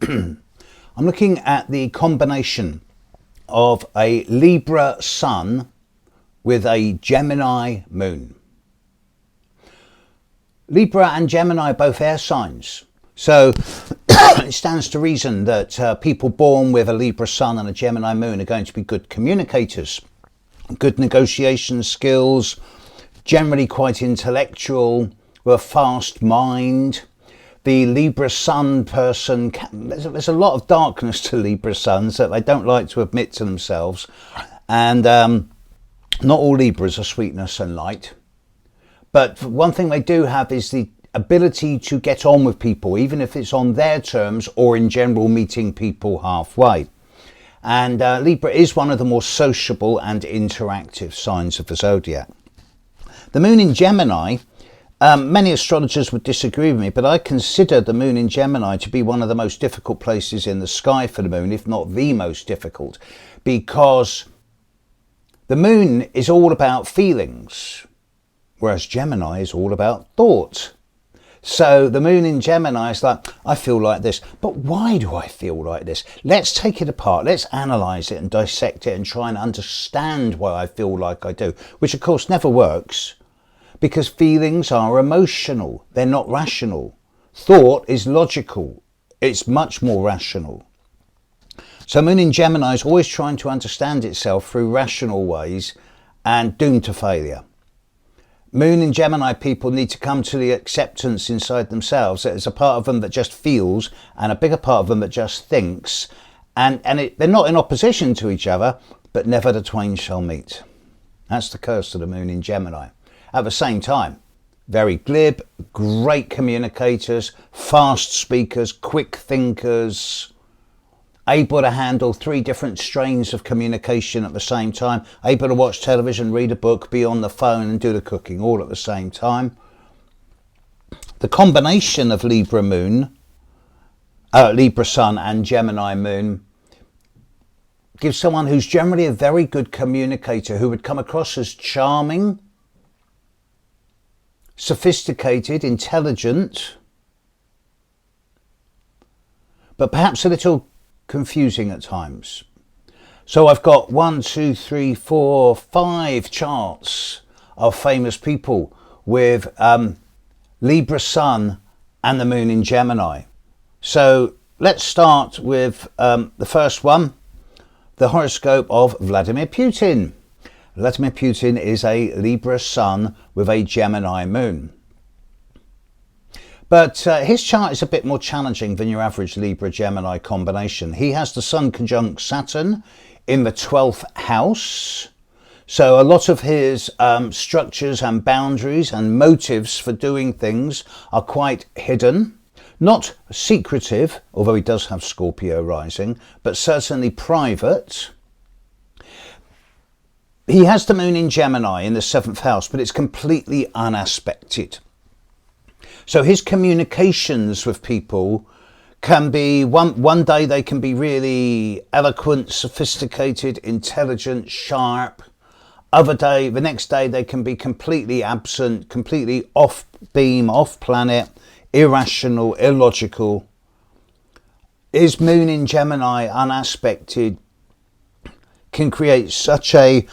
I'm looking at the combination of a Libra Sun with a Gemini Moon. Libra and Gemini are both air signs. So it stands to reason that people born with a Libra Sun and a Gemini Moon are going to be good communicators, good negotiation skills, generally quite intellectual, with a fast mind. The Libra Sun person, there's a lot of darkness to Libra Suns that they don't like to admit to themselves. And not all Libras are sweetness and light. But one thing they do have is the ability to get on with people, even if it's on their terms or in general meeting people halfway. And Libra is one of the more sociable and interactive signs of the zodiac. The moon in Gemini, many astrologers would disagree with me, but I consider the moon in Gemini to be one of the most difficult places in the sky for the moon, if not the most difficult, because the moon is all about feelings, whereas Gemini is all about thought. So the moon in Gemini is like, I feel like this, but why do I feel like this? Let's take it apart. Let's analyse it and dissect it and try and understand why I feel like I do, which of course never works because feelings are emotional. They're not rational. Thought is logical. It's much more rational. So moon in Gemini is always trying to understand itself through rational ways and doomed to failure. Moon and Gemini people need to come to the acceptance inside themselves that there's a part of them that just feels and a bigger part of them that just thinks. And they're not in opposition to each other, but never the twain shall meet. That's the curse of the moon in Gemini. At the same time, very glib, great communicators, fast speakers, quick thinkers, able to handle 3 different strains of communication at the same time, able to watch television, read a book, be on the phone and do the cooking all at the same time. The combination of Libra Sun and Gemini Moon gives someone who's generally a very good communicator, who would come across as charming, sophisticated, intelligent, but perhaps a little confusing at times. So I've got 1, 2, 3, 4, 5 charts of famous people with Libra Sun and the moon in Gemini. So let's start with the first one, the horoscope of Vladimir Putin. Vladimir Putin is a Libra Sun with a Gemini Moon. But his chart is a bit more challenging than your average Libra-Gemini combination. He has the Sun conjunct Saturn in the 12th house. So a lot of his structures and boundaries and motives for doing things are quite hidden. Not secretive, although he does have Scorpio rising, but certainly private. He has the moon in Gemini in the 7th house, but it's completely unaspected. So his communications with people can be, one day they can be really eloquent, sophisticated, intelligent, sharp. The next day they can be completely absent, completely off beam, off planet, irrational, illogical. His moon in Gemini unaspected can create such a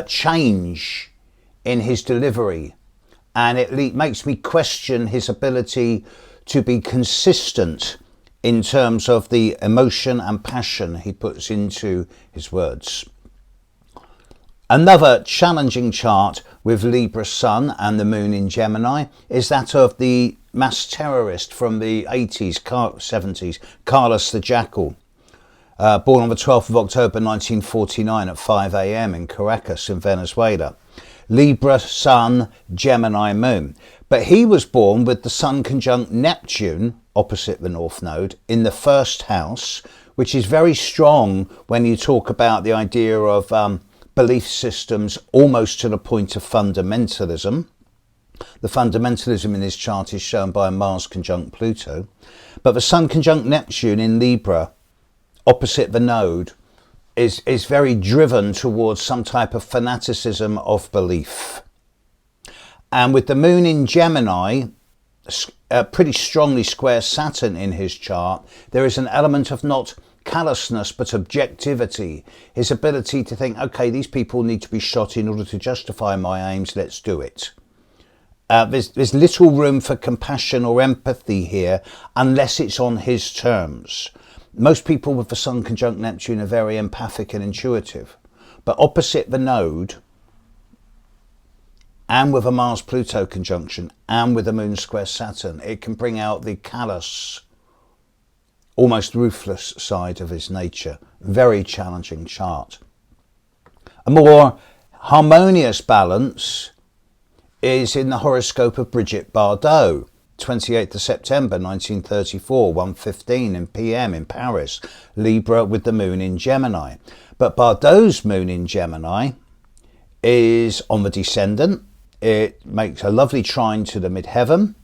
change in his delivery, and it makes me question his ability to be consistent in terms of the emotion and passion he puts into his words. Another challenging chart with Libra Sun and the moon in Gemini is that of the mass terrorist from the 80s, 70s, Carlos the Jackal. Born on the 12th of October 1949 at 5 a.m. in Caracas in Venezuela. Libra Sun, Gemini Moon. But he was born with the Sun conjunct Neptune, opposite the North Node, in the 1st house, which is very strong when you talk about the idea of belief systems almost to the point of fundamentalism. The fundamentalism in his chart is shown by Mars conjunct Pluto. But the Sun conjunct Neptune in Libra, opposite the node, is very driven towards some type of fanaticism of belief. And with the moon in Gemini, pretty strongly square Saturn in his chart, there is an element of not callousness but objectivity. His ability to think, okay, these people need to be shot in order to justify my aims, let's do it. There's little room for compassion or empathy here unless it's on his terms. Most people with the Sun conjunct Neptune are very empathic and intuitive, but opposite the node, and with a Mars-Pluto conjunction, and with a Moon square Saturn, it can bring out the callous, almost ruthless side of his nature. Very challenging chart. A more harmonious balance is in the horoscope of Bridget Bardot, 28th of September 1934, 1:15 PM in Paris, Libra with the Moon in Gemini. But Bardot's Moon in Gemini is on the descendant. It makes a lovely trine to the midheaven.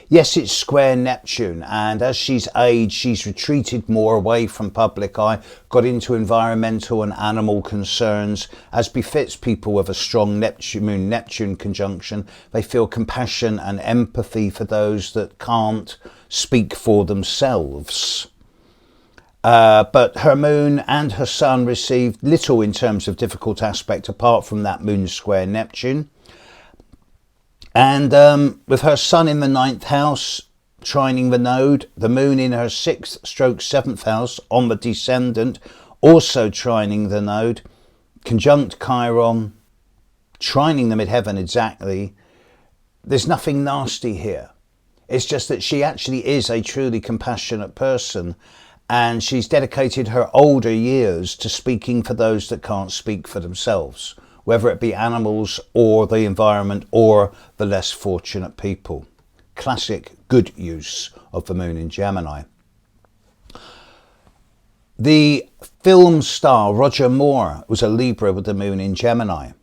Yes, it's square Neptune, and as she's aged, she's retreated more away from public eye, got into environmental and animal concerns, as befits people with a strong Moon-Neptune conjunction. They feel compassion and empathy for those that can't speak for themselves. But her Moon and her Sun received little in terms of difficult aspect apart from that Moon square Neptune. And with her Sun in the 9th house, trining the node, the Moon in her 6th/7th house on the descendant, also trining the node, conjunct Chiron, trining the midheaven exactly. There's nothing nasty here. It's just that she actually is a truly compassionate person, and she's dedicated her older years to speaking for those that can't speak for themselves, whether it be animals or the environment or the less fortunate people. Classic good use of the Moon in Gemini. The film star Roger Moore was a Libra with the Moon in Gemini.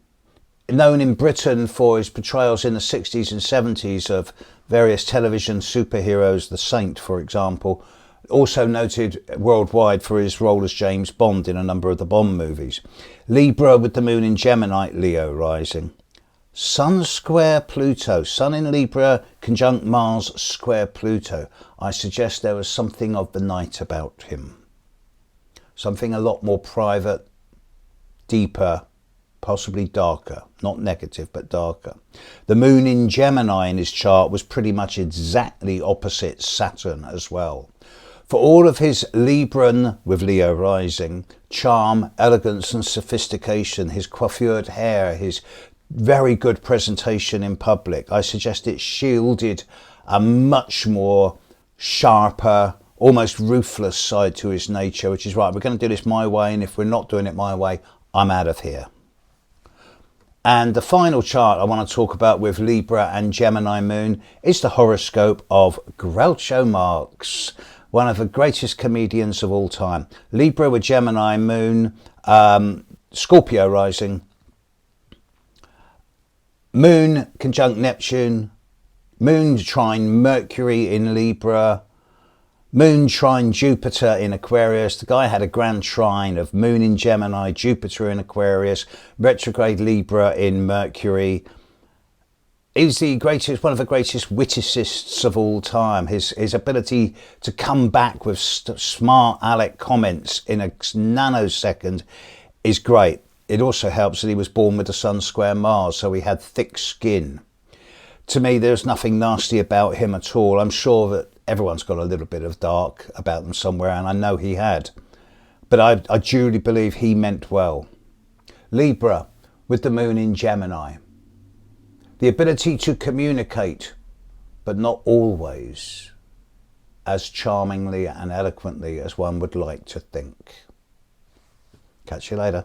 Known in Britain for his portrayals in the 60s and 70s of various television superheroes, The Saint, for example. Also noted worldwide for his role as James Bond in a number of the Bond movies. Libra with the Moon in Gemini, Leo rising. Sun square Pluto. Sun in Libra conjunct Mars square Pluto. I suggest there was something of the night about him. Something a lot more private, deeper, possibly darker. Not negative, but darker. The Moon in Gemini in his chart was pretty much exactly opposite Saturn as well. For all of his Libran, with Leo rising, charm, elegance and sophistication, his coiffured hair, his very good presentation in public, I suggest it shielded a much more sharper, almost ruthless side to his nature, which is right, we're going to do this my way, and if we're not doing it my way, I'm out of here. And the final chart I want to talk about with Libra and Gemini Moon is the horoscope of Groucho Marx, one of the greatest comedians of all time. Libra with Gemini Moon, Scorpio rising, Moon conjunct Neptune, Moon trine Mercury in Libra, Moon trine Jupiter in Aquarius. The guy had a grand trine of Moon in Gemini, Jupiter in Aquarius, retrograde Libra in Mercury. He's the greatest, one of the greatest witticists of all time. His ability to come back with smart aleck comments in a nanosecond is great. It also helps that he was born with the Sun square Mars, so he had thick skin. To me, there's nothing nasty about him at all. I'm sure that everyone's got a little bit of dark about them somewhere, and I know he had. But I truly believe he meant well. Libra with the Moon in Gemini. The ability to communicate, but not always as charmingly and eloquently as one would like to think. Catch you later.